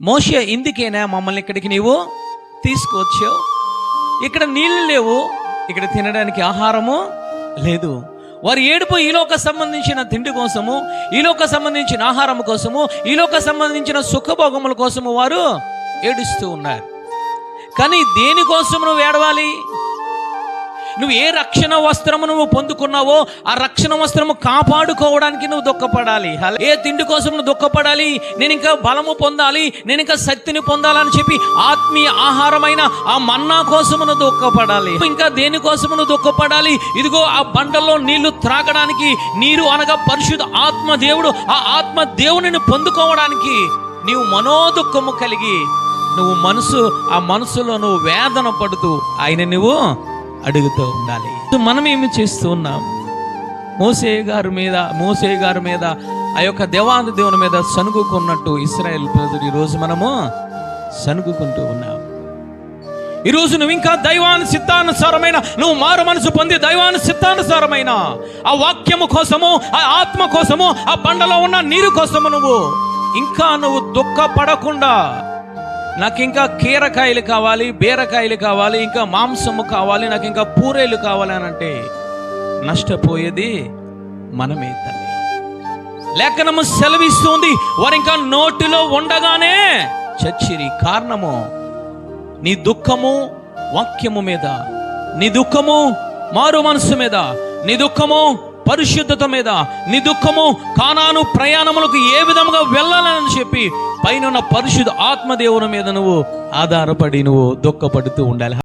మోషే ఇందుకేనా మమ్మల్ని ఇక్కడికి నీవు తీసుకొచ్చావు? ఇక్కడ నీళ్ళు లేవు, ఇక్కడ తినడానికి ఆహారము లేదు. వారి ఏడుపు ఈలోక సంబంధించిన తిండి కోసము, ఈలోక సంబంధించిన ఆహారం కోసము, ఈలోక సంబంధించిన సుఖభోగముల కోసము వారు ఏడుస్తూ ఉన్నారు. కానీ దేనికోసం నువ్వు ఏడవాలి? నువ్వు ఏ రక్షణ వస్త్రము నువ్వు పొందుకున్నావో ఆ రక్షణ వస్త్రము కాపాడుకోవడానికి నువ్వు దుఃఖపడాలి. ఏ తిండి కోసం నువ్వు దుఃఖపడాలి? నేను ఇంకా బలము పొందాలి, నేను ఇంకా శక్తిని పొందాలని చెప్పి ఆత్మీయ ఆహారమైన ఆ మన్నా కోసము నువ్వు దుఃఖపడాలి. ఇంకా దేనికోసము నువ్వు దుఃఖపడాలి? ఇదిగో ఆ బండల్లో నీళ్లు త్రాగడానికి, నీరు అనగా పరిశుద్ధ ఆత్మ దేవుడు, ఆ ఆత్మ దేవునిని పొందుకోవడానికి నీవు మనోదుఖము కలిగి నువ్వు ఆ మనసులో నువ్వు వేదన పడుతూ ఆయన నువ్వు అడుగుతూ ఉండాలి. మనం ఏమి చేస్తూ ఉన్నాం? మోసే గారి మీద ఆ యొక్క దేవాది దేవుని మీద సనుగుకున్నట్టు ఇశ్రాయేలు ప్రజలు ఈరోజు మనము సనుగుకుంటూ ఉన్నాం. ఈరోజు నువ్వు ఇంకా దైవాను సిద్ధానుసారమైన, నువ్వు మారు మనసు పొంది దైవాను సిద్ధానుసారమైన ఆ వాక్యము కోసము, ఆ ఆత్మ కోసము, ఆ బండలో ఉన్న నీరు కోసము నువ్వు దుఃఖపడకుండా, నాకు ఇంకా కీరకాయలు కావాలి, బీరకాయలు కావాలి, ఇంకా మాంసము కావాలి, నాకు ఇంకా పూరేలు కావాలి అని అంటే నష్టపోయేది మనమే తల్లి. లేఖనము సెలవిస్తుంది, వారు ఇంకా నోటిలో ఉండగానే చచ్చిరి. కారణము నీ దుఃఖము వాక్యము మీద, నీ దుఃఖము మారు మనసు మీద, నీ దుఃఖము పరిశుద్ధత మీద, నీ దుఃఖము కానాను ప్రయాణములకు ఏ విధముగా వెళ్ళాలని చెప్పి పైన పరిశుద్ధ ఆత్మదేవుని మీద నువ్వు ఆధారపడి నువ్వు దుఃఖపడుతూ ఉండాలి.